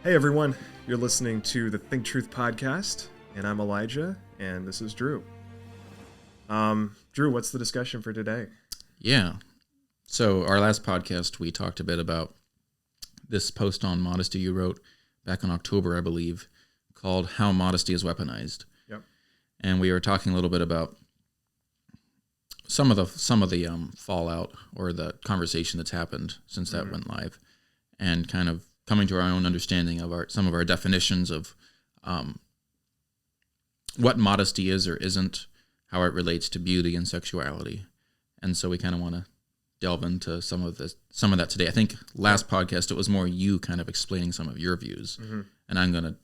Hey everyone, you're listening to the Think Truth podcast, and I'm Elijah, and this is Drew. Drew, what's the discussion for today? Yeah. So our last podcast, we talked a bit about this post on Modesty you wrote back in October, I believe, called How Modesty is Weaponized. Yep. And we were talking a little bit about some of the fallout or the conversation that's happened since that went live, and kind of coming to our own understanding of some of our definitions of what modesty is or isn't, how it relates to beauty and sexuality. And so we kind of want to delve into some of that today. I think last podcast, it was more you kind of explaining some of your views, and I'm going to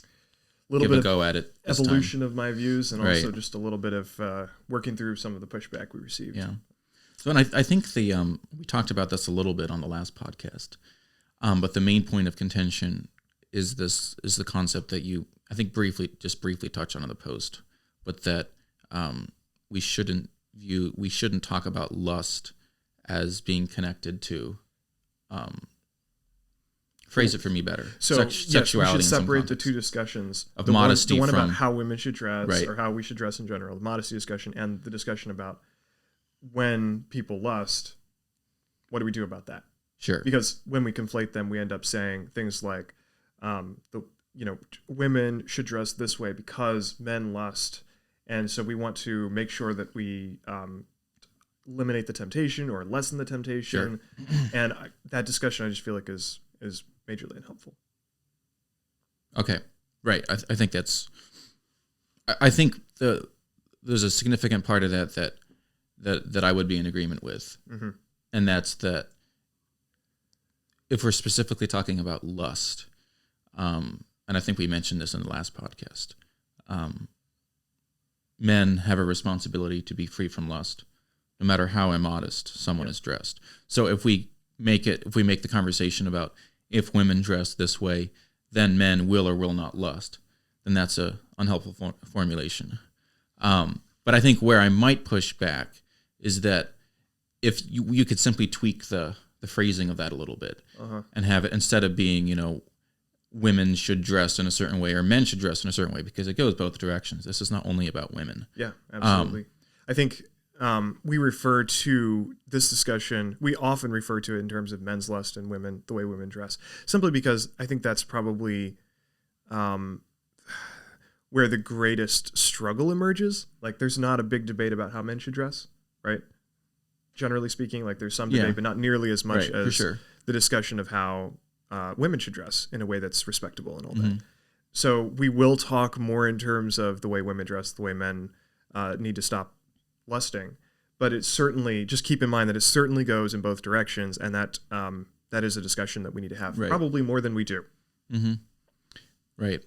give a go at it. Evolution of my views, and also just a little bit of working through some of the pushback we received. Yeah. So, and I think we talked about this a little bit on the last podcast, but the main point of contention is the concept that you, I think, briefly touch on in the post, but that we shouldn't talk about lust as being connected to, phrase it for me better. So sexuality. We should separate the two discussions of modesty. The one from, about how women should dress, right, or how we should dress in general, the modesty discussion, and the discussion about when people lust, what do we do about that? Sure. Because when we conflate them, we end up saying things like, women should dress this way because men lust, and so we want to make sure that we eliminate the temptation or lessen the temptation. Sure. And that discussion, I just feel like is majorly unhelpful. Okay, right. I think that's. I think there's a significant part of that I would be in agreement with, and that's that. If we're specifically talking about lust, and I think we mentioned this in the last podcast, men have a responsibility to be free from lust, no matter how immodest someone is dressed. So if we make the conversation about if women dress this way, then men will or will not lust, then that's a unhelpful formulation. But I think where I might push back is that if you could simply tweak the phrasing of that a little bit, and have it, instead of being, women should dress in a certain way or men should dress in a certain way, because it goes both directions. This is not only about women. Yeah, absolutely. I think we refer to this discussion, we often refer to it in terms of men's lust and women, the way women dress, simply because I think that's probably where the greatest struggle emerges. Like, there's not a big debate about how men should dress, right? Generally speaking, like, there's some debate, but not nearly as much as the discussion of how women should dress in a way that's respectable and all that. So we will talk more in terms of the way women dress, the way men need to stop lusting. But it certainly, just keep in mind that it certainly goes in both directions, and that that is a discussion that we need to have, probably more than we do. Right.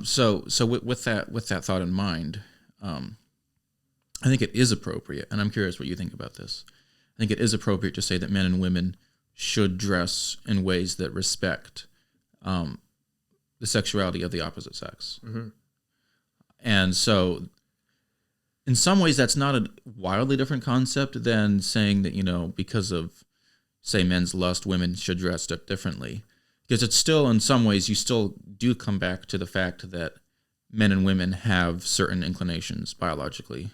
So with that thought in mind, I think it is appropriate, and I'm curious what you think about this. I think it is appropriate to say that men and women should dress in ways that respect the sexuality of the opposite sex. And so in some ways, that's not a wildly different concept than saying that, because of, say, men's lust, women should dress differently. Because it's still, in some ways, you still do come back to the fact that men and women have certain inclinations biologically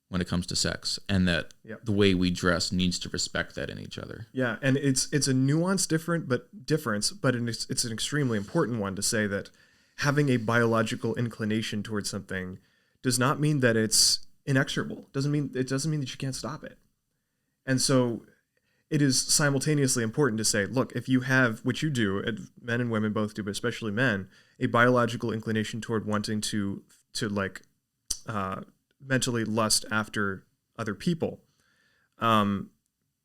when it comes to sex, and that the way we dress needs to respect that in each other. Yeah, and it's a nuanced difference, but it's an extremely important one to say that having a biological inclination towards something does not mean that it's inexorable. It doesn't mean that you can't stop it. And so it is simultaneously important to say, look, if you have, which you do, men and women both do, but especially men, a biological inclination toward wanting to mentally lust after other people,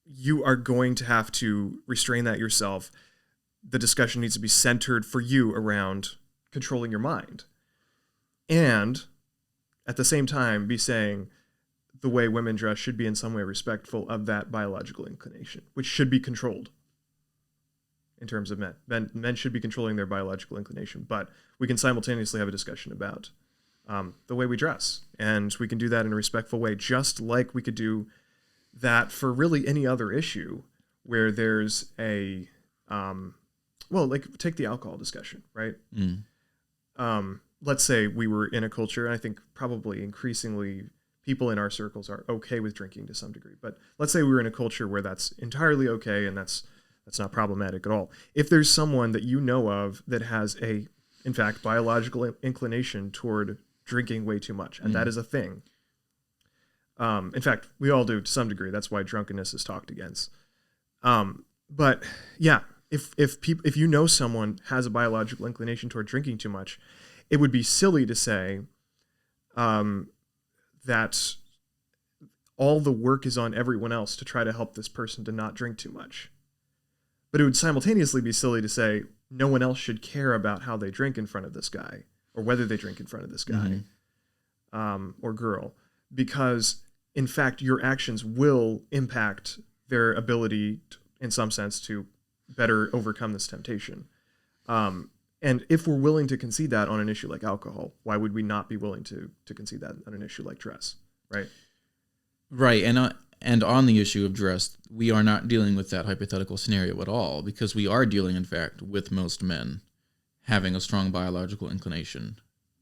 you are going to have to restrain that yourself. The discussion needs to be centered for you around controlling your mind, and at the same time be saying the way women dress should be in some way respectful of that biological inclination, which should be controlled. In terms of men should be controlling their biological inclination, but we can simultaneously have a discussion about the way we dress, and we can do that in a respectful way, just like we could do that for really any other issue where there's a well, like take the alcohol discussion, right? Mm. Let's say we were in a culture, and I think probably increasingly people in our circles are okay with drinking to some degree. But let's say we were in a culture where that's entirely okay and that's not problematic at all. If there's someone that you know of that has in fact, biological inclination toward drinking way too much, and that is a thing. In fact, we all do to some degree. That's why drunkenness is talked against. But yeah, if you know someone has a biological inclination toward drinking too much, it would be silly to say that all the work is on everyone else to try to help this person to not drink too much. But it would simultaneously be silly to say no one else should care about how they drink in front of this guy or whether they drink in front of this guy or girl, because in fact your actions will impact their ability in some sense to better overcome this temptation. And if we're willing to concede that on an issue like alcohol, why would we not be willing to concede that on an issue like dress, right? Right, and on the issue of dress, we are not dealing with that hypothetical scenario at all, because we are dealing, in fact, with most men having a strong biological inclination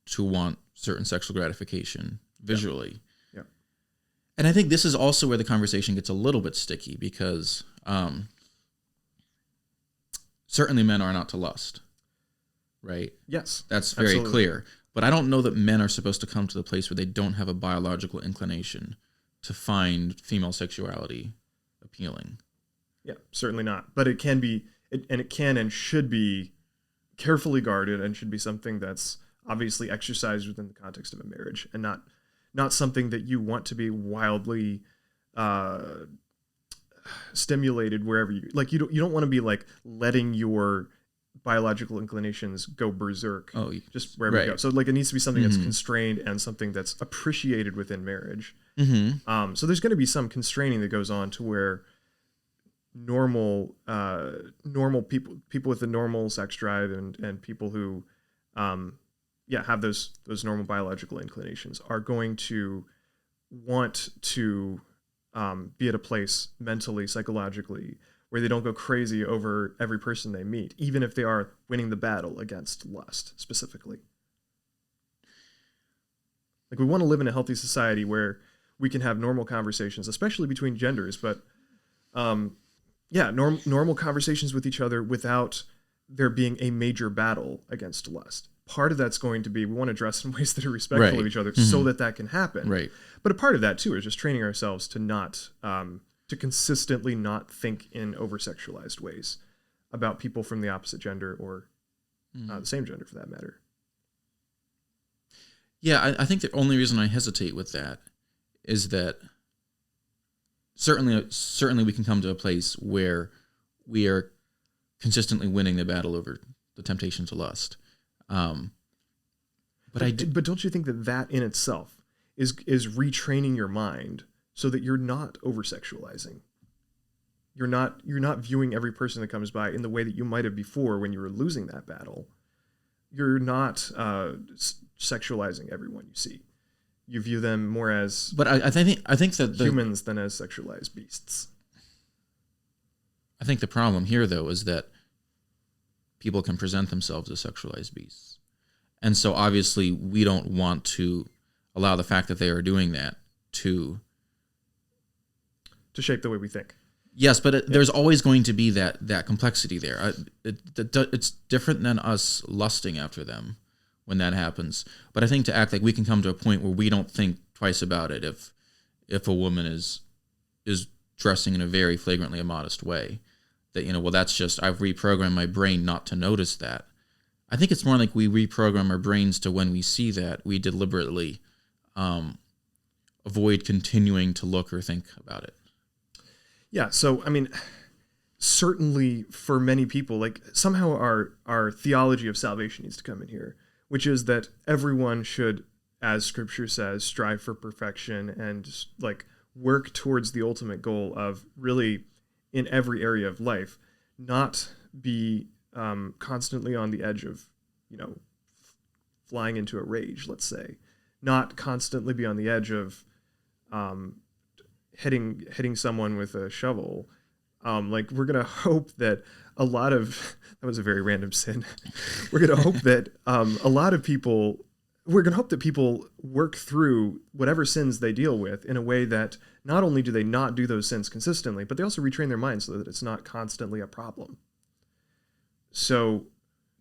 to want certain sexual gratification visually. Yeah. And I think this is also where the conversation gets a little bit sticky, because certainly men are not to lust, right? Yes. That's very absolutely clear. But I don't know that men are supposed to come to the place where they don't have a biological inclination to find female sexuality appealing. Yeah, certainly not. But it can be, it can and should be carefully guarded, and should be something that's obviously exercised within the context of a marriage, and not something that you want to be wildly stimulated wherever you like. You don't want to be like letting your biological inclinations go berserk just wherever you go. So like it needs to be something that's constrained and something that's appreciated within marriage. So there's going to be some constraining that goes on to where normal people with a normal sex drive and people who have those normal biological inclinations are going to want to be at a place mentally, psychologically, where they don't go crazy over every person they meet, even if they are winning the battle against lust specifically. Like, we want to live in a healthy society where we can have normal conversations, especially between genders, but normal conversations with each other without there being a major battle against lust. Part of that's going to be, we want to dress in ways that are respectful of each other so that can happen. Right. But a part of that too is just training ourselves to not to consistently not think in over-sexualized ways about people from the opposite gender or the same gender for that matter. Yeah, I think the only reason I hesitate with that is that certainly we can come to a place where we are consistently winning the battle over the temptation to lust. But don't you think that in itself is retraining your mind so that you're not over-sexualizing? You're not viewing every person that comes by in the way that you might have before when you were losing that battle. You're not sexualizing everyone you see. You view them more as I think that humans than as sexualized beasts. I think the problem here, though, is that people can present themselves as sexualized beasts. And so obviously we don't want to allow the fact that they are doing that to shape the way we think. Yes, but there's always going to be that complexity there. It's different than us lusting after them when that happens. But I think to act like we can come to a point where we don't think twice about it if a woman is dressing in a very flagrantly immodest way, that, that's just, I've reprogrammed my brain not to notice that. I think it's more like we reprogram our brains to, when we see that, we deliberately avoid continuing to look or think about it. Yeah, so, I mean, certainly for many people, like, somehow our theology of salvation needs to come in here, which is that everyone should, as Scripture says, strive for perfection and, like, work towards the ultimate goal of really, in every area of life, not be constantly on the edge of, flying into a rage, let's say, not constantly be on the edge of hitting someone with a shovel. Like, we're gonna hope that a lot of that was a very random sin. We're going to hope that we're going to hope that people work through whatever sins they deal with in a way that not only do they not do those sins consistently, but they also retrain their minds so that it's not constantly a problem. So,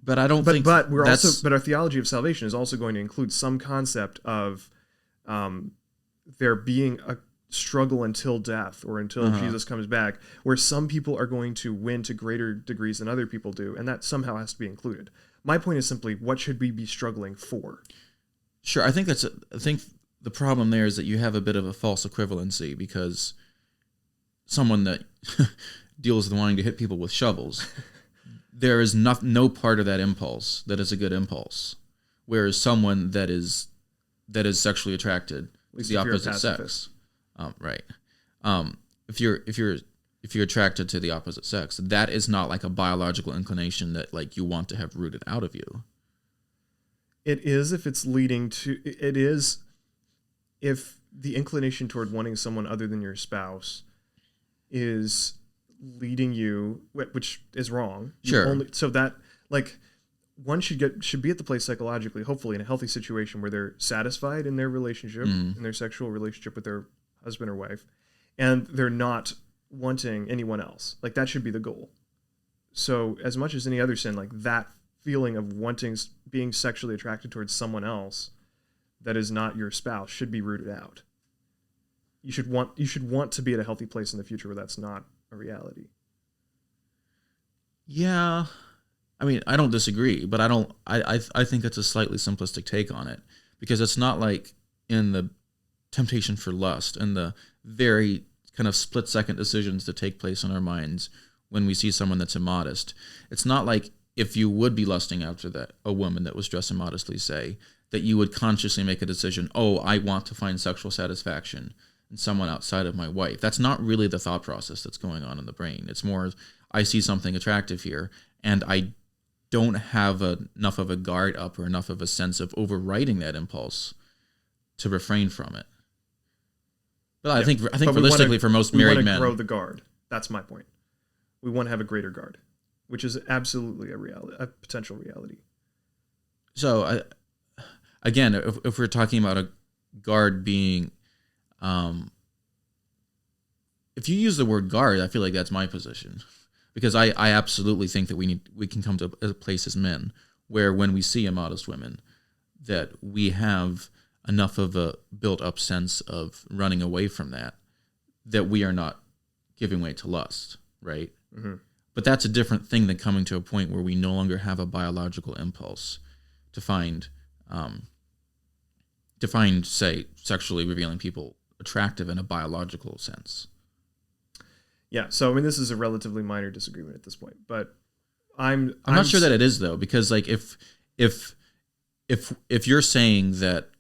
but I don't think but our theology of salvation is also going to include some concept of there being a struggle until death or until Jesus comes back, where some people are going to win to greater degrees than other people do, and that somehow has to be included. My point is simply, what should we be struggling for? Sure, I think the problem there is that you have a bit of a false equivalency, because someone that deals with wanting to hit people with shovels, there is no part of that impulse that is a good impulse, whereas someone that is sexually attracted to the opposite sex, right? If you're attracted to the opposite sex, that is not like a biological inclination that like you want to have rooted out of you. It is if it's leading to. It is if the inclination toward wanting someone other than your spouse is leading you, which is wrong. Sure. So that like one should be at the place psychologically, hopefully in a healthy situation where they're satisfied in their relationship, in their sexual relationship with their husband or wife, and they're not wanting anyone else. Like that should be the goal. So as much as any other sin, like that feeling of being sexually attracted towards someone else that is not your spouse should be rooted out. You should want to be at a healthy place in the future where that's not a reality. Yeah. I mean, I don't disagree, but I think it's a slightly simplistic take on it, because it's not like in the temptation for lust and the very kind of split-second decisions that take place in our minds when we see someone that's immodest. It's not like if you would be lusting after a woman that was dressed immodestly, say, that you would consciously make a decision, oh, I want to find sexual satisfaction in someone outside of my wife. That's not really the thought process that's going on in the brain. It's more, I see something attractive here, and I don't have enough of a guard up or enough of a sense of overriding that impulse to refrain from it. But I think realistically, for most married men, we want to grow the guard. That's my point. We want to have a greater guard, which is absolutely a potential reality. So, again, if we're talking about a guard being, if you use the word guard, I feel like that's my position, because I absolutely think that we can come to a place as men where when we see immodest women, that we have enough of a built-up sense of running away from that we are not giving way to lust, right? Mm-hmm. But that's a different thing than coming to a point where we no longer have a biological impulse to find, say, sexually revealing people attractive in a biological sense. Yeah, so I mean, this is a relatively minor disagreement at this point, but I'm not sure that it is, though, because like if you're saying that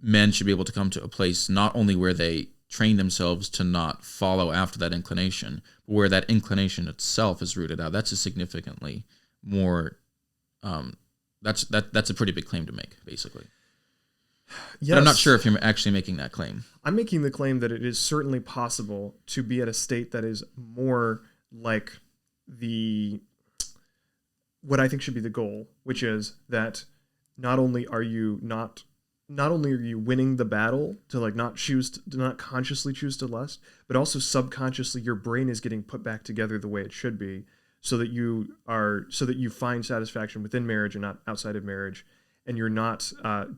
men should be able to come to a place not only where they train themselves to not follow after that inclination, but where that inclination itself is rooted out, that's a significantly more that's a pretty big claim to make, basically. Yes. But I'm not sure if you're actually making that claim. I'm making the claim that it is certainly possible to be at a state that is more like what I think should be the goal, which is that not only are you winning the battle to like not consciously choose to lust, but also subconsciously your brain is getting put back together the way it should be, so that you find satisfaction within marriage and not outside of marriage, and you're not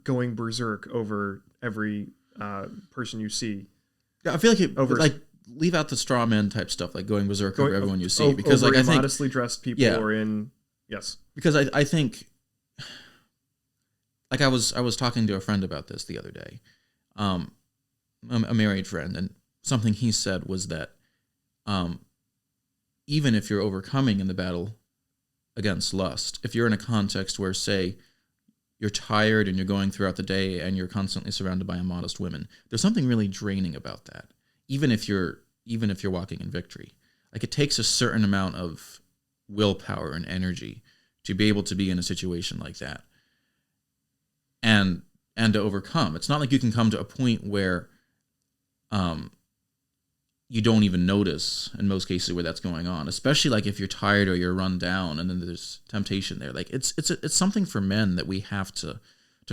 going berserk over every person you see. Yeah, I feel like leave out the straw man type stuff, like going berserk over everyone you see, because like I think modestly dressed people are in yes. Because I think, like I was talking to a friend about this the other day, a married friend, and something he said was that even if you're overcoming in the battle against lust, if you're in a context where, say, you're tired and you're going throughout the day and you're constantly surrounded by immodest women, there's something really draining about that. Even if you're walking in victory, like it takes a certain amount of willpower and energy to be able to be in a situation like that, and to overcome. It's not like you can come to a point where you don't even notice in most cases where that's going on, especially like if you're tired or you're run down and then there's temptation there. Like it's something for men that we have to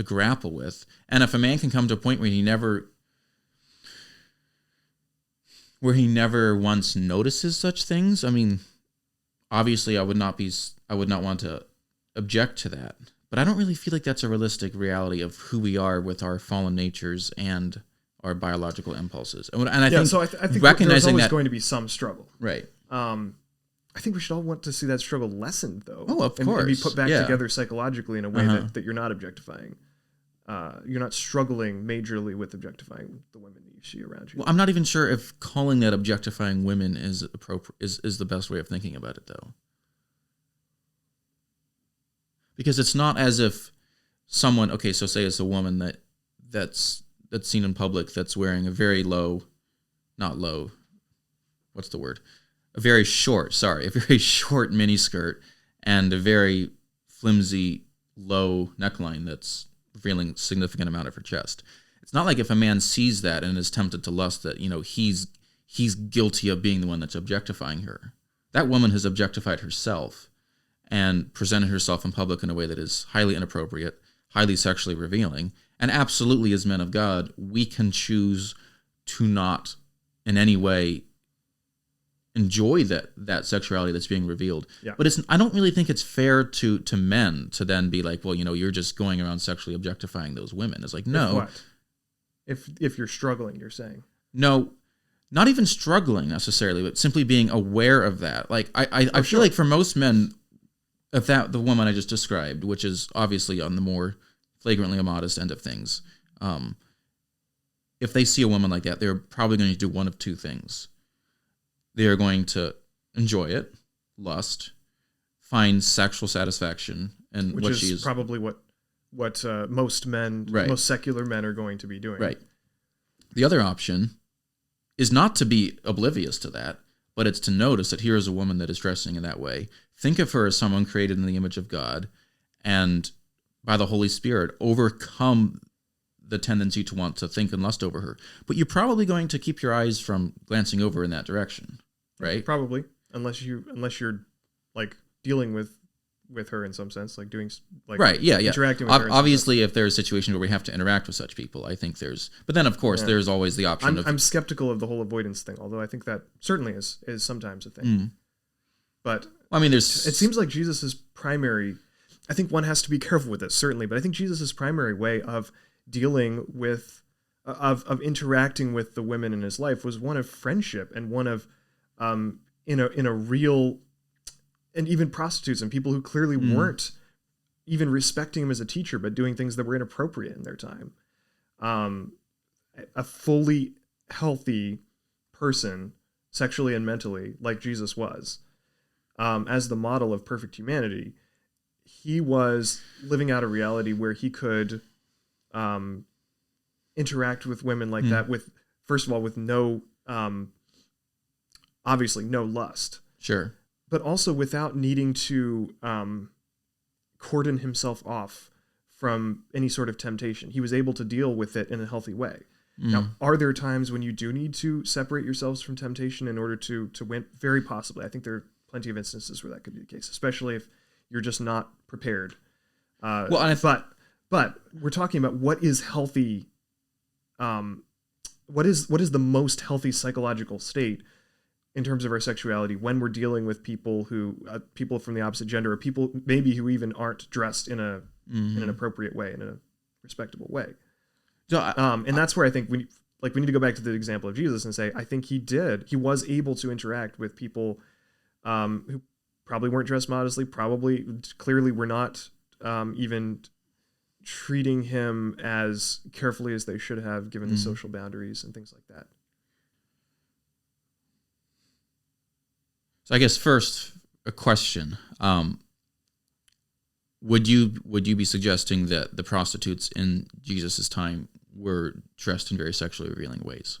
grapple with. And if a man can come to a point where he never once notices such things, I mean, obviously I would not want to object to that. But I don't really feel like that's a realistic reality of who we are with our fallen natures and our biological impulses. And I think, so I think recognizing there's always that, going to be some struggle. right? I think we should all want to see that struggle lessened, though. Oh, of and course. be put back Yeah. together psychologically in a way that you're not objectifying. You're not struggling majorly with objectifying the women that you see around you. Well, I'm not even sure if calling that objectifying women is appropriate is the best way of thinking about it, though. Because it's not as if someone, okay, so say it's a woman that's seen in public that's wearing a very a very short miniskirt and a very flimsy low neckline that's revealing a significant amount of her chest. It's not like if a man sees that and is tempted to lust that, he's guilty of being the one that's objectifying her. That woman has objectified herself and presented herself in public in a way that is highly inappropriate, highly sexually revealing, and absolutely as men of God, we can choose to not in any way enjoy that sexuality that's being revealed. Yeah. But I don't really think it's fair to men to then be like, well, you're just going around sexually objectifying those women. It's like, no. If you're struggling, you're saying? No, not even struggling necessarily, but simply being aware of that. Like I feel like for most men, if the woman I just described, which is obviously on the more flagrantly immodest end of things, if they see a woman like that, they're probably going to do one of two things. They are going to enjoy it, lust, find sexual satisfaction, and which what she is probably what most men, right. most secular men are going to be doing. Right. The other option is not to be oblivious to that, but it's to notice that here is a woman that is dressing in that way. Think of her as someone created in the image of God, and by the Holy Spirit, overcome the tendency to want to think and lust over her. But you're probably going to keep your eyes from glancing over in that direction, right? Probably, unless you're like dealing with her in some sense, like doing like right, yeah, interacting with her. Obviously, if there's a situation where we have to interact with such people, I think there's. But then, of course, there's always the option I'm skeptical of the whole avoidance thing, although I think that certainly is sometimes a thing. But I mean, it seems like Jesus's primary. I think one has to be careful with this, certainly, but I think Jesus's primary way of dealing with, of interacting with the women in his life was one of friendship and one of, in a real, and even prostitutes and people who clearly weren't even respecting him as a teacher, but doing things that were inappropriate in their time. A fully healthy person, sexually and mentally, like Jesus was, as the model of perfect humanity, he was living out a reality where he could interact with women like that with, first of all, with no, obviously no lust. Sure. But also without needing to cordon himself off from any sort of temptation. He was able to deal with it in a healthy way. Now, are there times when you do need to separate yourselves from temptation in order to win? Very possibly. I think there are plenty of instances where that could be the case, especially if you're just not prepared. But we're talking about what is healthy. What is the most healthy psychological state in terms of our sexuality when we're dealing with people people from the opposite gender, or people maybe who even aren't dressed in an appropriate way, in a respectable way. So, and that's where I think we need to go back to the example of Jesus and say, I think he was able to interact with people who probably weren't dressed modestly, clearly were not even treating him as carefully as they should have, given the social boundaries and things like that. So I guess first, a question. Would you be suggesting that the prostitutes in Jesus' time were dressed in very sexually revealing ways?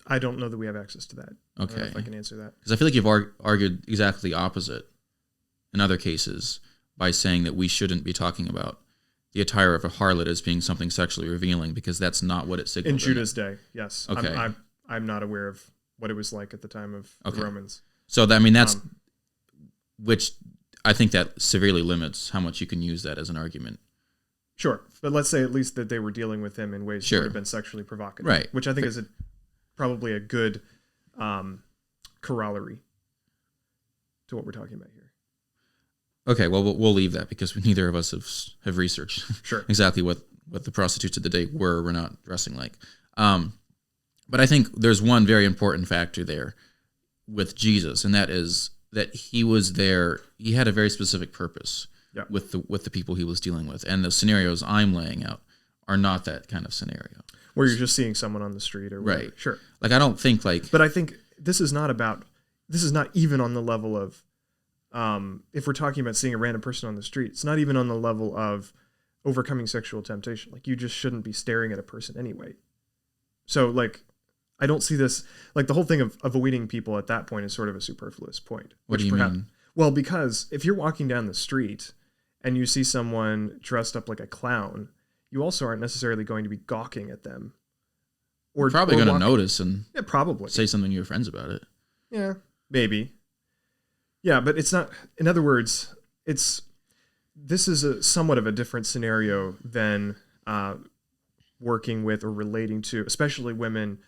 I don't know that we have access to that. Okay. I don't know if I can answer that. Because I feel like you've argued exactly the opposite in other cases by saying that we shouldn't be talking about the attire of a harlot as being something sexually revealing, because that's not what it signaled. In Judah's day, yes. Okay. I'm not aware of what it was like at the time of the Romans. So I mean, that's which I think that severely limits how much you can use that as an argument. Sure, but let's say at least that they were dealing with him in ways that would have been sexually provocative, right? Which I think is probably a good corollary to what we're talking about here. Okay, well, we'll leave that because neither of us have researched exactly what the prostitutes of the day were or were not dressing like. But I think there's one very important factor there with Jesus, and that is that he was there. He had a very specific purpose with the people he was dealing with, and the scenarios I'm laying out are not that kind of scenario where you're just seeing someone on the street or whatever. Right. Sure. Like I don't think like, but I think this is not even on the level of, if we're talking about seeing a random person on the street, it's not even on the level of overcoming sexual temptation. Like you just shouldn't be staring at a person anyway. So like, I don't see this, like the whole thing of avoiding people at that point is sort of a superfluous point. What do you mean? Well, because if you're walking down the street and you see someone dressed up like a clown, you also aren't necessarily going to be gawking at them. Or you're probably going to notice and probably say something to your friends about it. Yeah, maybe. Yeah, but it's not, in other words, this is a somewhat of a different scenario than working with or relating to, especially women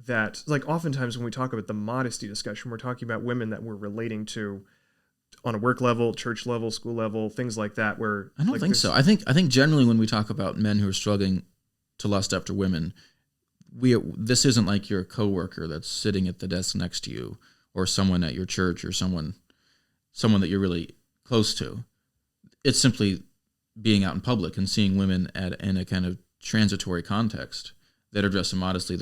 that, like oftentimes when we talk about the modesty discussion, we're talking about women that we're relating to on a work level, church level, school level, things like that. Where I don't think so. I think generally when we talk about men who are struggling to lust after women, this isn't like your coworker that's sitting at the desk next to you, or someone at your church, or someone that you're really close to. It's simply being out in public and seeing women in a kind of transitory context that are dressed immodestly,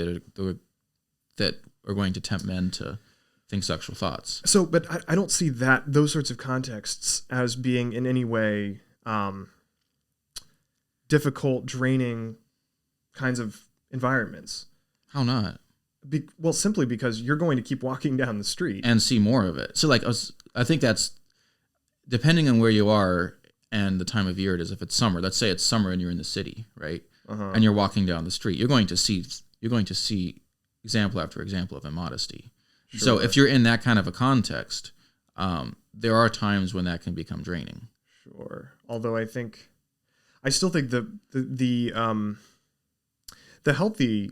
that are going to tempt men to think sexual thoughts. So, but I don't see those sorts of contexts as being in any way difficult, draining kinds of environments. How not? Well, simply because you're going to keep walking down the street and see more of it. So, like, I think that's depending on where you are and the time of year it is. If it's summer, let's say it's summer and you're in the city, right? And you're walking down the street, you're going to see example after example of immodesty. Sure. So if you're in that kind of a context, there are times when that can become draining. Sure. Although I still think the healthy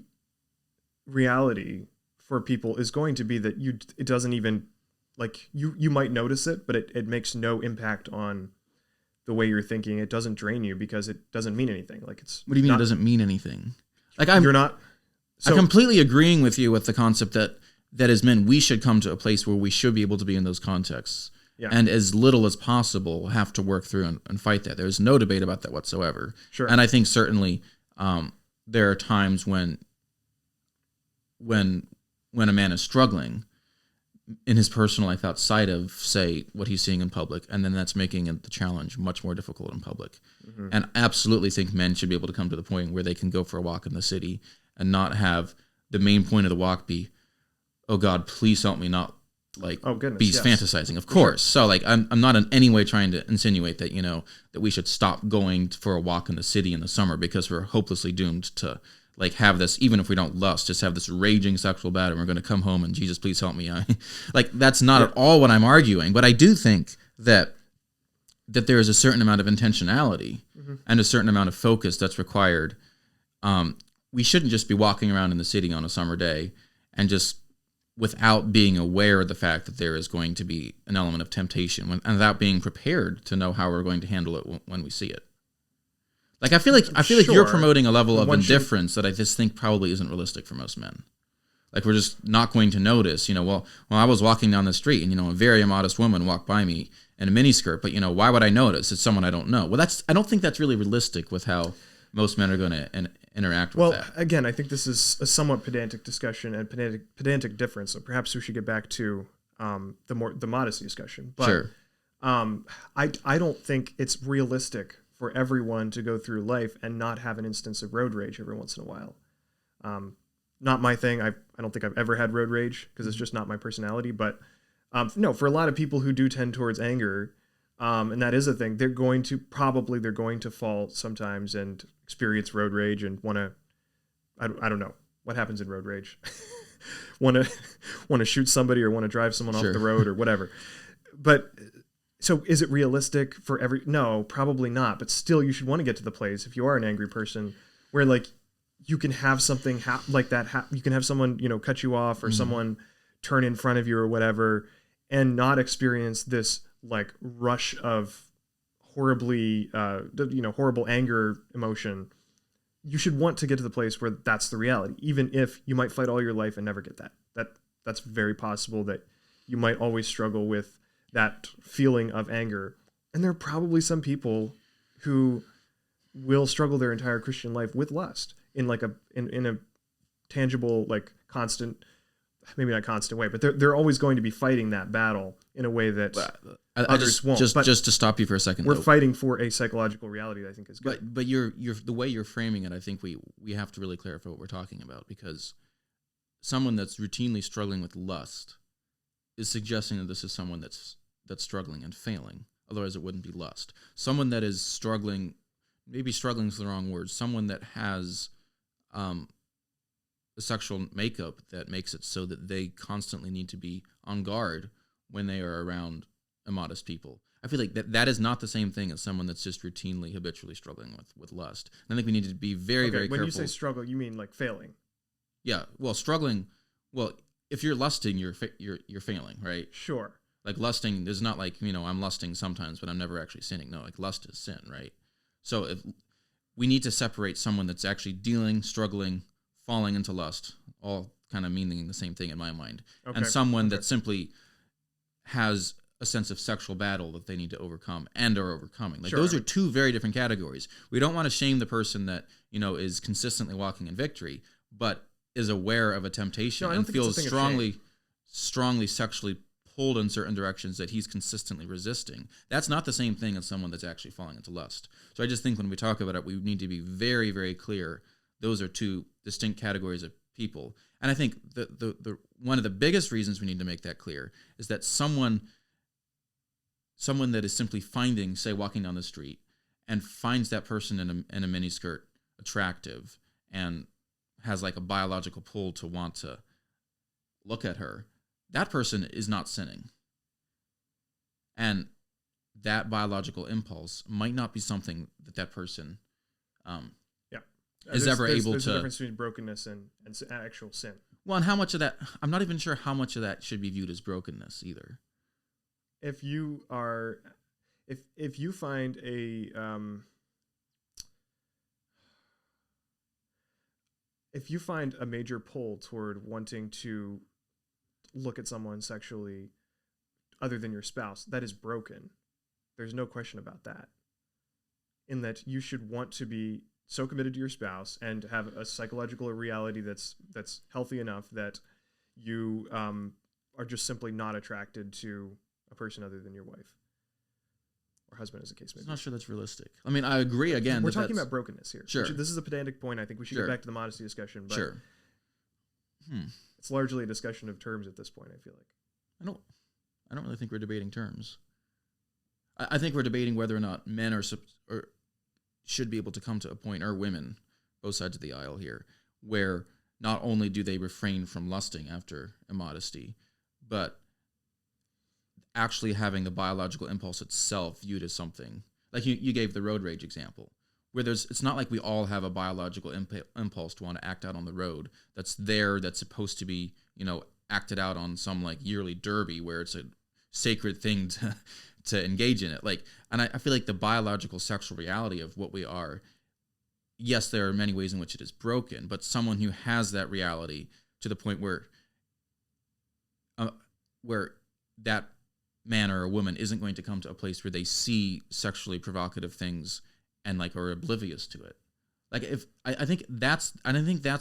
reality for people is going to be that it doesn't even, like, you might notice it, but it makes no impact on the way you're thinking. It doesn't drain you because it doesn't mean anything. Like what do you mean it doesn't mean anything? Like you're not. I'm completely agreeing with you with the concept that as men we should come to a place where we should be able to be in those contexts, and as little as possible have to work through and fight that. There's no debate about that whatsoever. Sure. And I think certainly there are times when a man is struggling in his personal life outside of, say, what he's seeing in public, and then that's making the challenge much more difficult in public. Mm-hmm. And I absolutely think men should be able to come to the point where they can go for a walk in the city and not have the main point of the walk be, oh God, please help me not be fantasizing. Of course. Sure. So like, I'm not in any way trying to insinuate that, that we should stop going for a walk in the city in the summer because we're hopelessly doomed to like have this, even if we don't lust, just have this raging sexual battle and we're going to come home and Jesus, please help me. Like, that's not at all what I'm arguing, but I do think that there is a certain amount of intentionality and a certain amount of focus that's required. We shouldn't just be walking around in the city on a summer day and just without being aware of the fact that there is going to be an element of temptation and without being prepared to know how we're going to handle it when we see it. Like, I feel like you're promoting a level of indifference that I just think probably isn't realistic for most men. Like, we're just not going to notice, well, I was walking down the street and, a very immodest woman walked by me in a miniskirt, but, why would I notice? It's someone I don't know. Well, I don't think that's really realistic with how most men are going to interact with that. Well, again, I think this is a somewhat pedantic discussion and pedantic difference, so perhaps we should get back to the modesty discussion. But sure. I don't think it's realistic for everyone to go through life and not have an instance of road rage every once in a while. Not my thing. I don't think I've ever had road rage because it's just not my personality. But no, for a lot of people who do tend towards anger, and that is a thing, they're going to fall sometimes and experience road rage and want to, I don't know what happens in road rage. want to want to shoot somebody or want to drive someone off Sure. the road or whatever. But so is it realistic for no, probably not, but still you should want to get to the place if you are an angry person where like you can have something like that you can have someone, cut you off or someone turn in front of you or whatever and not experience this like rush of horribly horrible anger emotion. You should want to get to the place where that's the reality, even if you might fight all your life and never get that's very possible that you might always struggle with that feeling of anger. And there are probably some people who will struggle their entire Christian life with lust in like in a tangible, like constant, maybe not constant way, but they're always going to be fighting that battle in a way that others won't. Just to stop you for a second, we're fighting for a psychological reality that I think is good. But you're the way you're framing it, I think we have to really clarify what we're talking about, because someone that's routinely struggling with lust is suggesting that this is someone that's struggling and failing. Otherwise, it wouldn't be lust. Someone that is struggling, maybe struggling is the wrong word. Someone that has a sexual makeup that makes it so that they constantly need to be on guard when they are around immodest people. I feel like that is not the same thing as someone that's just routinely, habitually struggling with lust. And I think we need to be very careful. When you say struggle, you mean like failing? Yeah. Well, struggling. Well, if you're lusting, you're failing, right? Sure. Like lusting is not like, I'm lusting sometimes, but I'm never actually sinning. No, like lust is sin, right? So if we need to separate someone that's actually struggling, falling into lust, all kind of meaning the same thing in my mind, and someone that simply has a sense of sexual battle that they need to overcome and are overcoming. Like those are two very different categories. We don't want to shame the person that, is consistently walking in victory, but is aware of a temptation and feels strongly sexually pulled in certain directions that he's consistently resisting. That's not the same thing as someone that's actually falling into lust. So I just think when we talk about it, we need to be very, very clear. Those are two distinct categories of people. And I think the one of the biggest reasons we need to make that clear is that someone that is simply walking down the street and finds that person in a miniskirt attractive and has like a biological pull to want to look at her, that person is not sinning. And that biological impulse might not be something that person is ever able to... There's a difference between brokenness and actual sin. Well, and how much of that... I'm not even sure how much of that should be viewed as brokenness either. If you are... If you find a... if you find a major pull toward wanting to look at someone sexually other than your spouse, that is broken. There's no question about that. In that you should want to be so committed to your spouse and have a psychological reality that's healthy enough that you are just simply not attracted to a person other than your wife or husband, as the case may be. I'm not sure that's realistic. I mean, I agree again. We're talking about brokenness here. Sure. This is a pedantic point. I think we should get back to the modesty discussion. But sure. It's largely a discussion of terms at this point, I feel like. I don't really think we're debating terms. I think we're debating whether or not men or should be able to come to a point, or women, both sides of the aisle here, where not only do they refrain from lusting after immodesty, but actually having the biological impulse itself viewed as something. Like you gave the road rage example, where it's not like we all have a biological impulse to want to act out on the road that's supposed to be, acted out on some like yearly derby where it's a sacred thing to engage in it. Like, and I feel like the biological sexual reality of what we are, yes, there are many ways in which it is broken, but someone who has that reality to the point where that man or a woman isn't going to come to a place where they see sexually provocative things and like are oblivious to it. Like I think that's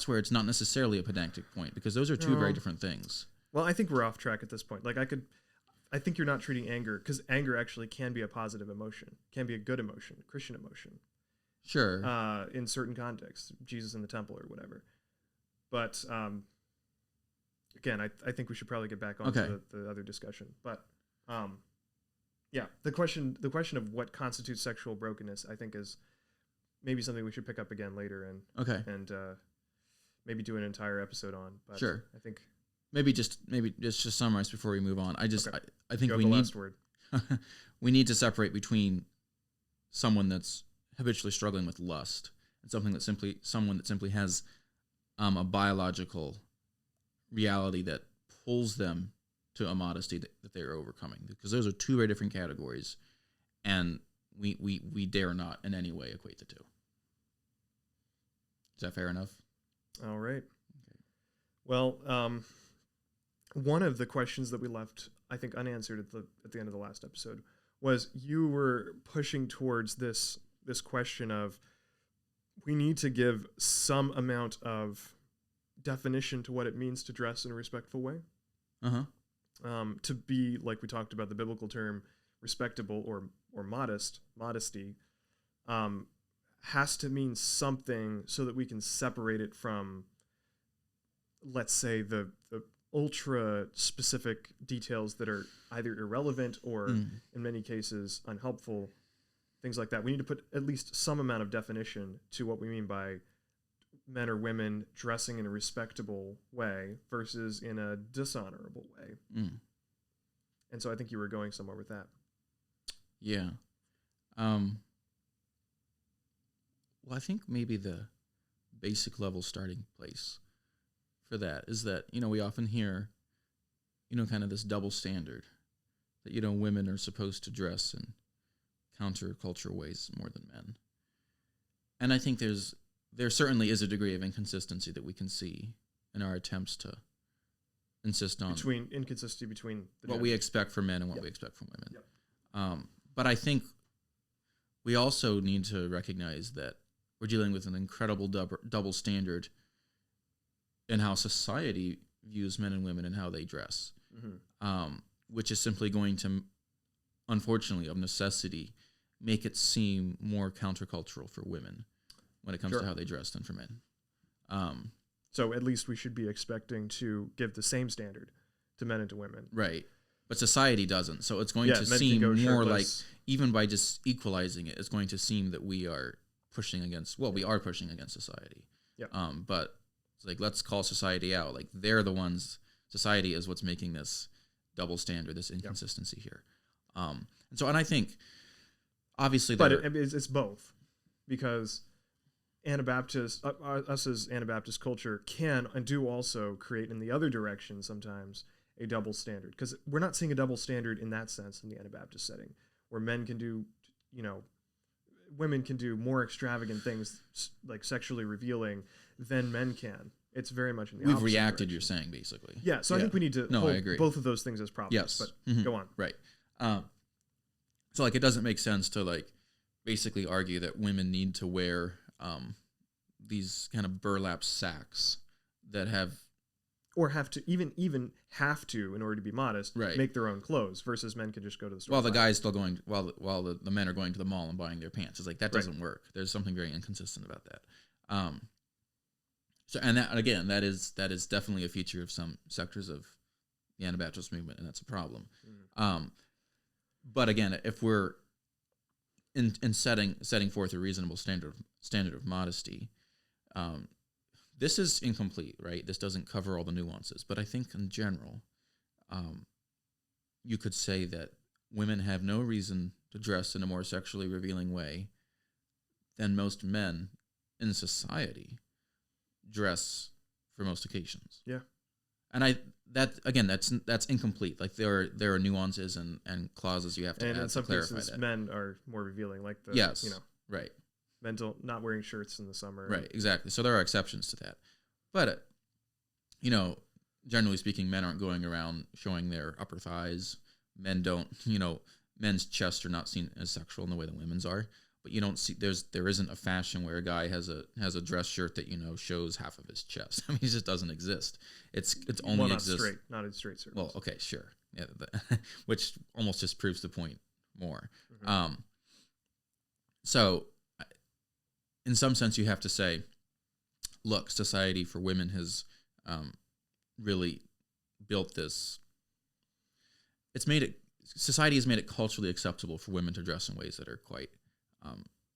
where it's not necessarily a pedantic point, because those are two very different things. Well, I think we're off track at this point. Like I think you're not treating anger, because anger actually can be a positive emotion, can be a good emotion, Christian emotion. Sure. In certain contexts, Jesus in the temple or whatever. But again, I think we should probably get back on to the other discussion. But yeah, the question of what constitutes sexual brokenness, I think, is maybe something we should pick up again later and maybe do an entire episode on. But Sure. I think Maybe just to summarize before we move on. I think you have we the need last word. we need to separate between someone that's habitually struggling with lust and someone that simply has a biological reality that pulls them to a modesty that they're overcoming, because those are two very different categories, and we dare not in any way equate the two. Is that fair enough? All right. Okay. Well, one of the questions that we left, I think, unanswered at the end of the last episode was you were pushing towards this question of we need to give some amount of definition to what it means to dress in a respectful way. To be, like we talked about, the biblical term respectable or modesty, has to mean something so that we can separate it from, let's say, the ultra specific details that are either irrelevant or in many cases unhelpful, things like that. We need to put at least some amount of definition to what we mean by men or women dressing in a respectable way versus in a dishonorable way. And so I think you were going somewhere with that. Yeah. Well, I think maybe the basic level starting place for that is that, we often hear, kind of this double standard that, women are supposed to dress in counterculture ways more than men. And I think there certainly is a degree of inconsistency that we can see in our attempts to insist on inconsistency between what we expect from men and what we expect from women. But I think we also need to recognize that we're dealing with an incredible double standard in how society views men and women and how they dress, which is simply going to, unfortunately, of necessity, make it seem more countercultural for women when it comes to how they dress than for men. So at least we should be expecting to give the same standard to men and to women. Right. But society doesn't. So it's going to seem more like, even by just equalizing it, it's going to seem that we are pushing against, we are pushing against society. But it's like, let's call society out. Like, they're the ones, society is what's making this double standard, this inconsistency here. And I think, obviously, but it's both, because Anabaptist, us as Anabaptist culture can and do also create in the other direction sometimes a double standard, because we're not seeing a double standard in that sense in the Anabaptist setting, where men can do, women can do more extravagant things like sexually revealing than men can. It's very much in the opposite We've reacted, direction. You're saying, basically. Yeah, so I think we need to hold both of those things as problems. Yes. But go on. Right. So, it doesn't make sense to, basically argue that women need to wear these kind of burlap sacks that have... Or have to, even have to, in order to be modest, make their own clothes, versus men can just go to the store. While the guy's still going, while the men are going to the mall and buying their pants. It's like, that doesn't work. There's something very inconsistent about that. That is definitely a feature of some sectors of the Anabaptist movement, and that's a problem. But again, if we're in setting forth a reasonable standard of modesty, this is incomplete, right? This doesn't cover all the nuances, but I think in general, you could say that women have no reason to dress in a more sexually revealing way than most men in society dress for most occasions. Yeah. And that's incomplete. Like, there are nuances and clauses you have to add in some to clarify cases, that. men are more revealing, like right. Men not wearing shirts in the summer. Right, exactly. So there are exceptions to that. But, generally speaking, men aren't going around showing their upper thighs. Men don't, men's chests are not seen as sexual in the way that women's are. But you don't see, there isn't a fashion where a guy has a dress shirt that, shows half of his chest. I mean, it just doesn't exist. It's only exists. Not in straight circles. Well, okay, sure. Yeah, which almost just proves the point more. So, in some sense, you have to say, look, society for women has really built this. Society has made it culturally acceptable for women to dress in ways that are quite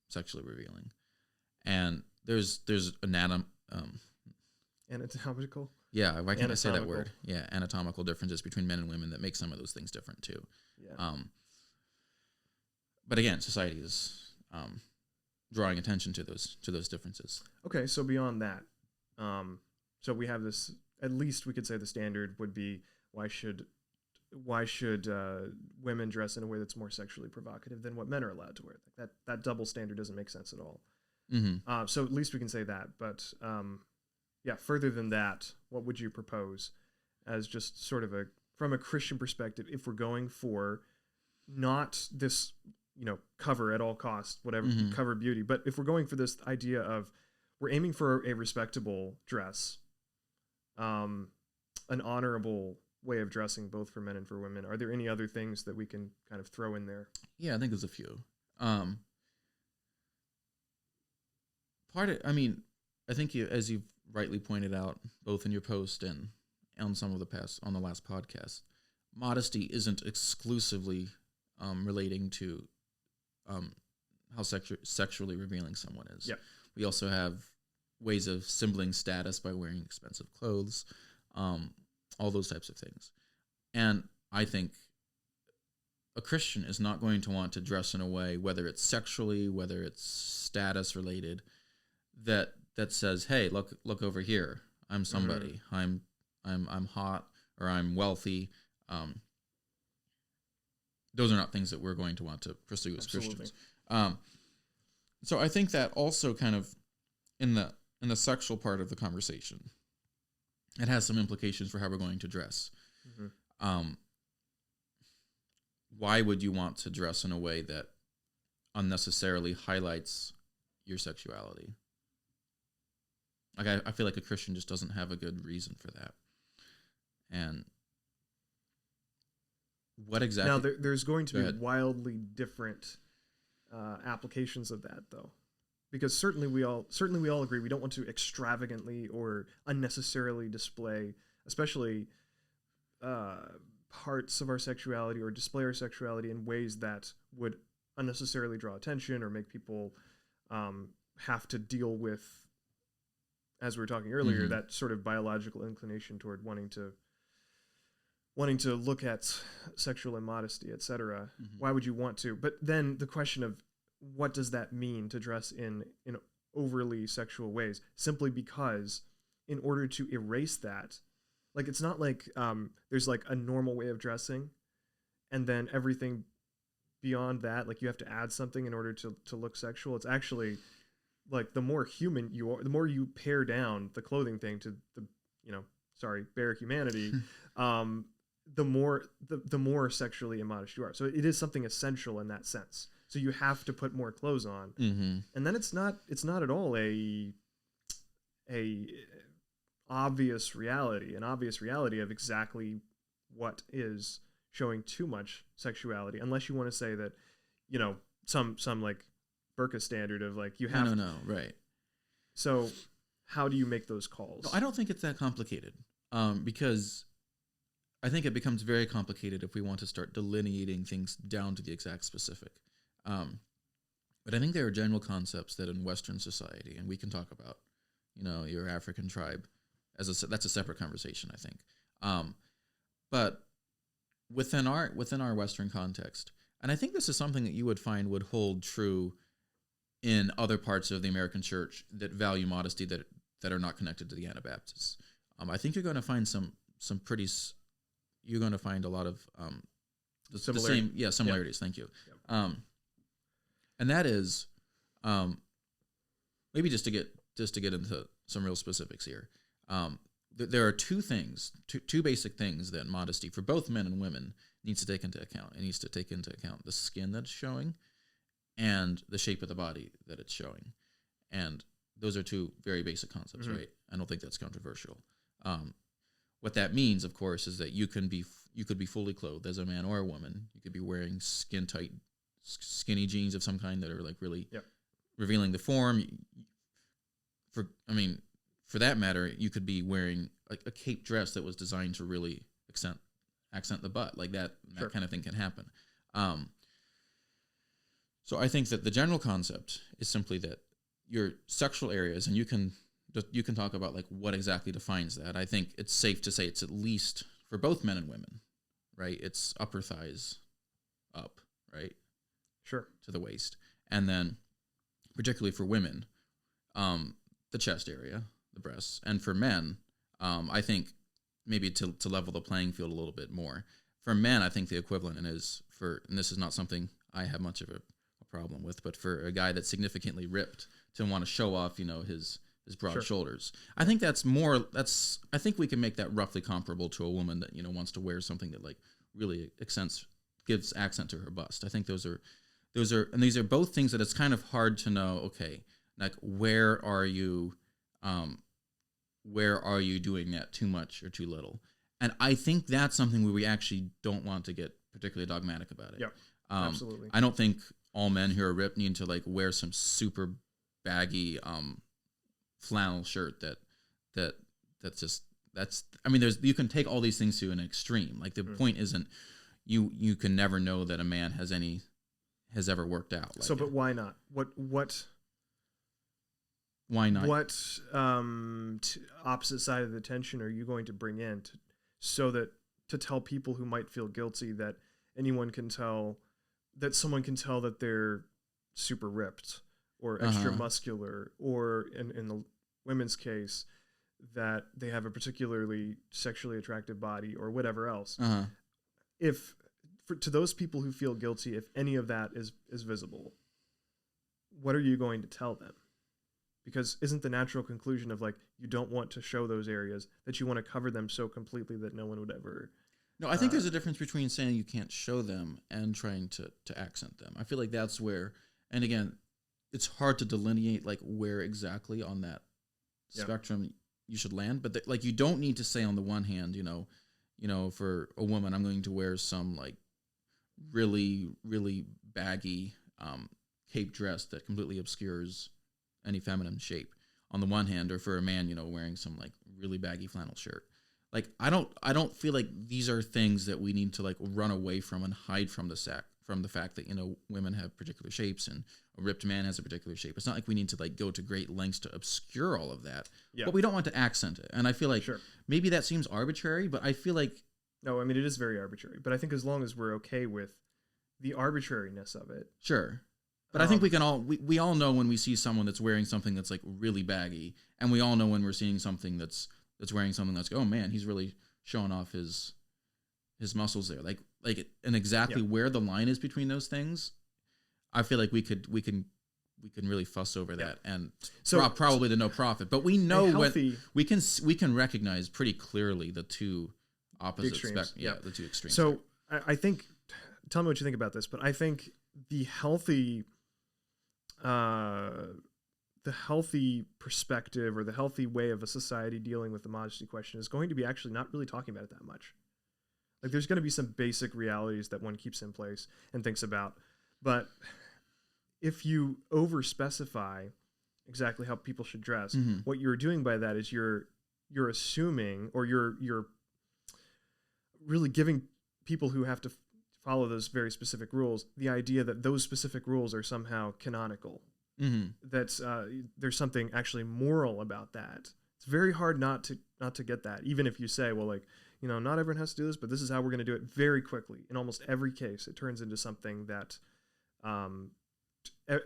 sexually revealing. And there's Anatomical. Yeah, why can't I say that Anatomical. word? Yeah, anatomical differences between men and women that make some of those things different too. Yeah. But again, society is drawing attention to those differences. Okay, so beyond that, so we have this. At least we could say the standard would be why should women dress in a way that's more sexually provocative than what men are allowed to wear? Like that double standard doesn't make sense at all. Mm-hmm. So at least we can say that. But yeah, further than that, what would you propose as just sort of from a Christian perspective, if we're going for not this, cover at all costs, whatever, cover beauty, but if we're going for this idea of we're aiming for a respectable dress, an honorable way of dressing both for men and for women, are there any other things that we can kind of throw in there? Yeah, I think there's a few. I think as you've rightly pointed out, both in your post and on the last podcast, modesty isn't exclusively relating to how sexually revealing someone is. Yeah. We also have ways of symboling status by wearing expensive clothes, all those types of things. And I think a Christian is not going to want to dress in a way, whether it's sexually, whether it's status related, that says, "Hey, look over here. I'm somebody. I'm hot, or I'm wealthy." Those are not things that we're going to want to pursue as Christians. So I think that also kind of in the sexual part of the conversation, it has some implications for how we're going to dress. Why would you want to dress in a way that unnecessarily highlights your sexuality? Like I feel like a Christian just doesn't have a good reason for that. And what exactly? Now there's going to be wildly different applications of that, though, because certainly we all agree we don't want to extravagantly or unnecessarily display, especially parts of our sexuality, or display our sexuality in ways that would unnecessarily draw attention or make people have to deal with, as we were talking earlier, that sort of biological inclination toward wanting to look at sexual immodesty, etc. Why would you want to? But then the question of what does that mean to dress in overly sexual ways? Simply because in order to erase that, like it's not like there's like a normal way of dressing, and then everything beyond that, like you have to add something in order to look sexual. It's actually like the more human you are, the more you pare down the clothing thing to the bare humanity, the more sexually immodest you are. So it is something essential in that sense. So you have to put more clothes on, and then it's not at all an obvious reality of exactly what is showing too much sexuality, unless you want to say that some like burqa standard of like you have no right. So how do you make those calls? No, I don't think it's that complicated, because I think it becomes very complicated if we want to start delineating things down to the exact specific. But I think there are general concepts that in Western society, and we can talk about, your African tribe that's a separate conversation, I think. But within our Western context, and I think this is something that you would find would hold true in other parts of the American church that value modesty that are not connected to the Anabaptists. I think you're going to find you're going to find a lot of the same similarities. Yep. Thank you. Yep. And that is maybe just to get into some real specifics here. There are two basic things that modesty for both men and women needs to take into account. It needs to take into account the skin that's showing and the shape of the body that it's showing. And those are two very basic concepts, right? I don't think that's controversial. What that means, of course, is that you could be fully clothed as a man or a woman. You could be wearing skin-tight, skinny jeans of some kind that are like really revealing the form. For that matter, you could be wearing a cape dress that was designed to really accent the butt. Like that kind of thing can happen. So I think that the general concept is simply that your sexual areas, and you can you can talk about like what exactly defines that. I think it's safe to say it's at least for both men and women, right? It's upper thighs up, right? Sure. To the waist. And then particularly for women, the chest area, the breasts. And for men, I think maybe to level the playing field a little bit more. For men, I think the equivalent is and this is not something I have much of a problem with, but for a guy that's significantly ripped to want to show off, his broad shoulders. I think I think we can make that roughly comparable to a woman that, wants to wear something that like really gives accent to her bust. I think those are, and these are both things that it's kind of hard to know, okay, like where are you doing that too much or too little? And I think that's something where we actually don't want to get particularly dogmatic about it. Yeah, absolutely. I don't think all men who are ripped need to like wear some super baggy flannel shirt you can take all these things to an extreme. Like the point isn't you can never know that a man has ever worked out. Like but why not? Why not? What opposite side of the tension are you going to bring in to tell people who might feel guilty that someone can tell that they're super ripped or extra muscular, or in the women's case that they have a particularly sexually attractive body or whatever else? To those people who feel guilty, if any of that is visible, what are you going to tell them? Because isn't the natural conclusion of like, you don't want to show those areas, that you want to cover them so completely that no one would ever... No, I think there's a difference between saying you can't show them and trying to accent them. I feel like that's where, and again, it's hard to delineate like where exactly on that spectrum you should land. But like, you don't need to say on the one hand, for a woman, I'm going to wear some like really, really baggy cape dress that completely obscures any feminine shape on the one hand, or for a man, wearing some like really baggy flannel shirt. Like, I don't feel like these are things that we need to like run away from and hide from the fact that, women have particular shapes and a ripped man has a particular shape. It's not like we need to like go to great lengths to obscure all of that, but we don't want to accent it. And I feel like maybe that seems arbitrary, but I feel like... No, I mean, it is very arbitrary, but I think as long as we're okay with the arbitrariness of it. Sure. But I think we all know when we see someone that's wearing something that's like really baggy, and we all know when we're seeing something that's wearing something that's like, oh man, he's really showing off his muscles there. And exactly where the line is between those things, I feel like we can really fuss over that, and probably to no profit. But we know when we can recognize pretty clearly the two opposite spectrums. Yeah, the two extremes. So I think, tell me what you think about this, but I think the healthy perspective or the healthy way of a society dealing with the modesty question is going to be actually not really talking about it that much. Like, there's going to be some basic realities that one keeps in place and thinks about. But if you over specify exactly how people should dress, what you're doing by that is you're assuming, or you're really giving people who have to follow those very specific rules the idea that those specific rules are somehow canonical. That there's something actually moral about that. It's very hard not to get that, even if you say, well, like, not everyone has to do this, but this is how we're going to do it. Very quickly, in almost every case, it turns into something that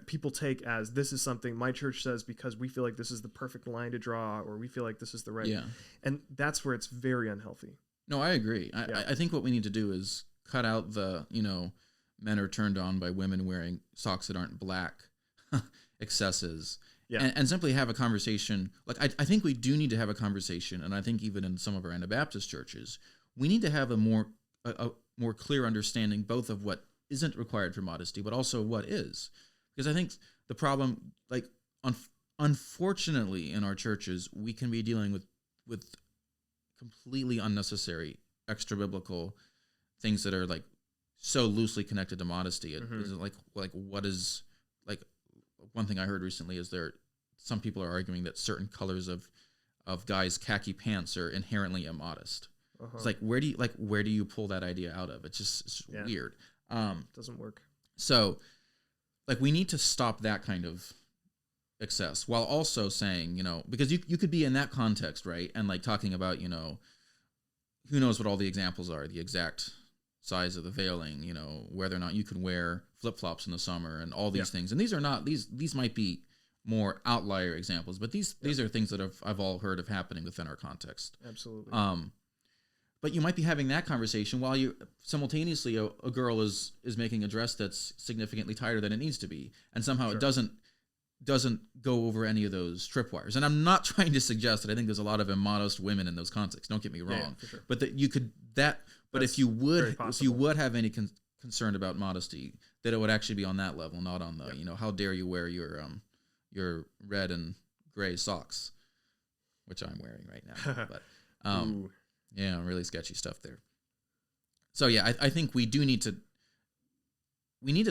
people take as, this is something my church says because we feel like this is the perfect line to draw, or we feel like this is the right. And that's where it's very unhealthy. No, I agree. I think what we need to do is cut out the, men are turned on by women wearing socks that aren't black excesses, and simply have a conversation. Like, I think we do need to have a conversation, and I think even in some of our Anabaptist churches, we need to have a more clear understanding both of what isn't required for modesty, but also what is. Because I think the problem, like, unfortunately in our churches, we can be dealing with completely unnecessary extra biblical things that are like so loosely connected to modesty. It is like what is, like, one thing I heard recently is some people are arguing that certain colors of guys' khaki pants are inherently immodest. It's like, where do you pull that idea out of? It's weird. Doesn't work. So, like, we need to stop that kind of excess, while also saying, because you could be in that context, right? And like talking about, who knows what all the examples are, the exact size of the veiling, whether or not you can wear flip-flops in the summer and all these things. And these are not, these might be more outlier examples, but these are things that I've all heard of happening within our context. Absolutely. But you might be having that conversation while you simultaneously a girl is making a dress that's significantly tighter than it needs to be, and somehow it doesn't go over any of those tripwires. And I'm not trying to suggest that I think there's a lot of immodest women in those contexts. Don't get me wrong. For sure. But that you could that. But if you would have any concern about modesty, that it would actually be on that level, not on the how dare you wear your red and gray socks, which I'm wearing right now. But yeah, really sketchy stuff there. So yeah, I think we need to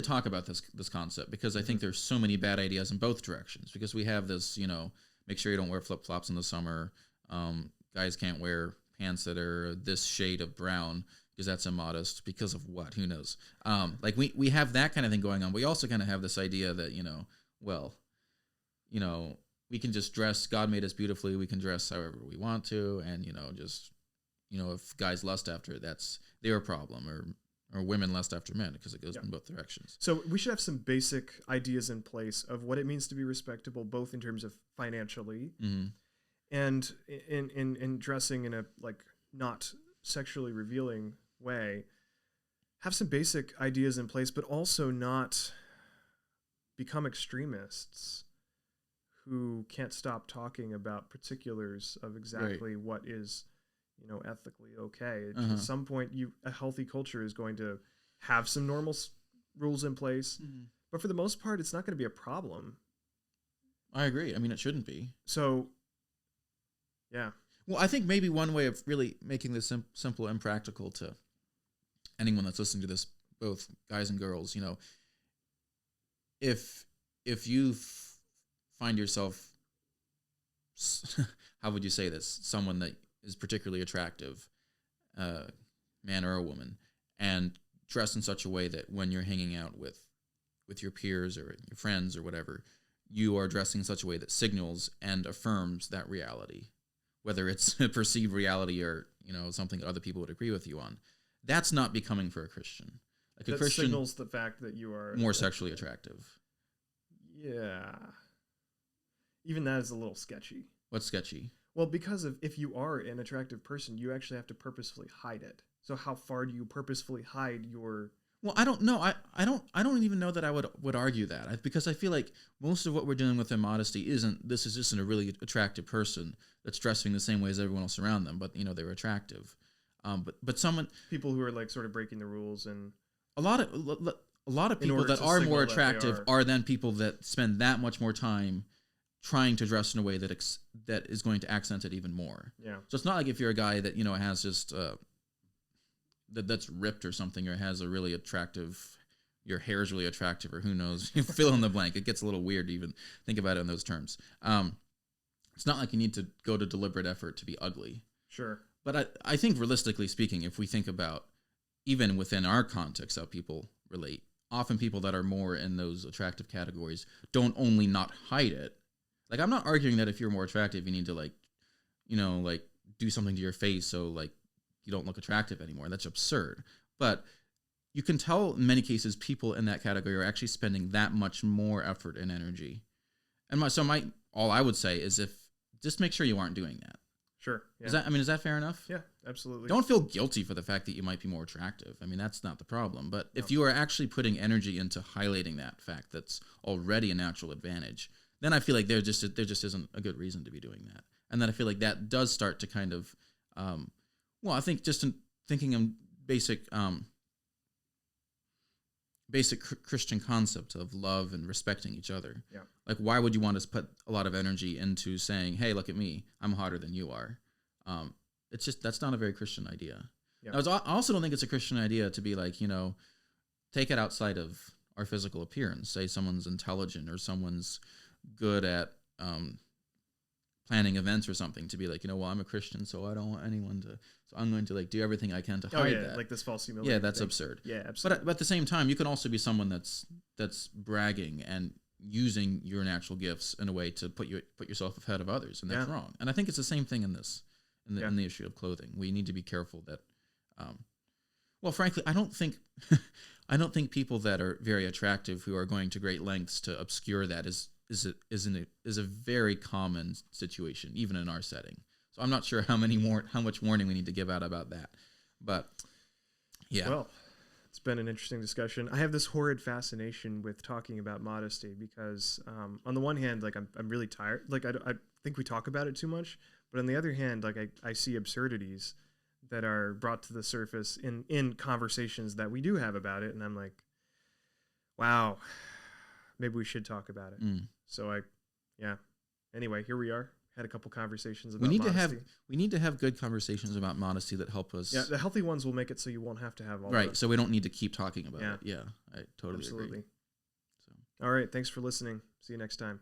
talk about this concept, because I think there's so many bad ideas in both directions, because we have this, make sure you don't wear flip-flops in the summer. Guys can't wear pants that are this shade of brown because that's immodest. Because of what? Who knows? Like we have that kind of thing going on. We also kind of have this idea that, we can just dress. God made us beautifully. We can dress however we want to. And, if guys lust after it, that's their problem, or women lust after men, because it goes in both directions. So we should have some basic ideas in place of what it means to be respectable, both in terms of financially and in dressing in a not sexually revealing way. Have some basic ideas in place, but also not become extremists who can't stop talking about particulars of exactly what is ethically okay. At some point, a healthy culture is going to have some normal rules in place, but for the most part, it's not going to be a problem. I agree. I mean, it shouldn't be. So, yeah. Well, I think maybe one way of really making this simple and practical to anyone that's listening to this, both guys and girls, if you find yourself, how would you say this? Someone that is particularly attractive, man or a woman, and dress in such a way that when you're hanging out with your peers or your friends or whatever, you are dressing in such a way that signals and affirms that reality, whether it's a perceived reality or something that other people would agree with you on. That's not becoming for a Christian. Like a Christian signals the fact that you are more sexually attractive. Yeah. Even that is a little sketchy. What's sketchy? Well, because if you are an attractive person, you actually have to purposefully hide it. So how far do you purposefully hide your... Well, I don't know. I don't even know that I would argue that, because I feel like most of what we're dealing with in modesty isn't a really attractive person that's dressing the same way as everyone else around them, but they're attractive. But people who are sort of breaking the rules, and a lot of people that are more attractive are then people that spend that much more time trying to dress in a way that is going to accent it even more. Yeah. So it's not like if you're a guy that has just that's ripped or something, or has a really attractive, your hair is really attractive, or who knows, you fill in the blank. It gets a little weird to even think about it in those terms. It's not like you need to go to deliberate effort to be ugly. Sure. But I think realistically speaking, if we think about even within our context how people relate, often people that are more in those attractive categories don't only not hide it. Like, I'm not arguing that if you're more attractive, you need to do something to your face so you don't look attractive anymore. That's absurd. But you can tell in many cases people in that category are actually spending that much more effort and energy. And all I would say is just make sure you aren't doing that. Sure. Yeah. Is that fair enough? Yeah, absolutely. Don't feel guilty for the fact that you might be more attractive. I mean, that's not the problem. But if you are actually putting energy into highlighting that fact that's already a natural advantage, then I feel like there just isn't a good reason to be doing that. And then I feel like that does start to kind of, I think just in thinking of basic Christian concept of love and respecting each other. Yeah. Like, why would you want to put a lot of energy into saying, hey, look at me, I'm hotter than you are? It's just, that's not a very Christian idea. Yeah. I also don't think it's a Christian idea to be like, take it outside of our physical appearance. Say someone's intelligent or someone's good at planning events or something, to be like, I'm a Christian, so I don't want anyone to, so I'm going to do everything I can to hide that. Like this false humility. Yeah, that's absurd. Yeah, absolutely. But at the same time, you can also be someone that's bragging and using your natural gifts in a way to put yourself ahead of others, and that's wrong. And I think it's the same thing in this, in the issue of clothing. We need to be careful that, well, frankly, I don't think people that are very attractive who are going to great lengths to obscure that is a very common situation, even in our setting. So I'm not sure how much warning we need to give out about that, but yeah. Well, it's been an interesting discussion. I have this horrid fascination with talking about modesty because, on the one hand, like I'm really tired. Like I think we talk about it too much, but on the other hand, like I see absurdities that are brought to the surface in conversations that we do have about it, and I'm like, wow, maybe we should talk about it. So Anyway, here we are. Had a couple conversations about modesty. We need to have good conversations about modesty that help us. Yeah, the healthy ones will make it so you won't have to have all right. So we don't need to keep talking about it. Yeah, I totally agree. All right, thanks for listening. See you next time.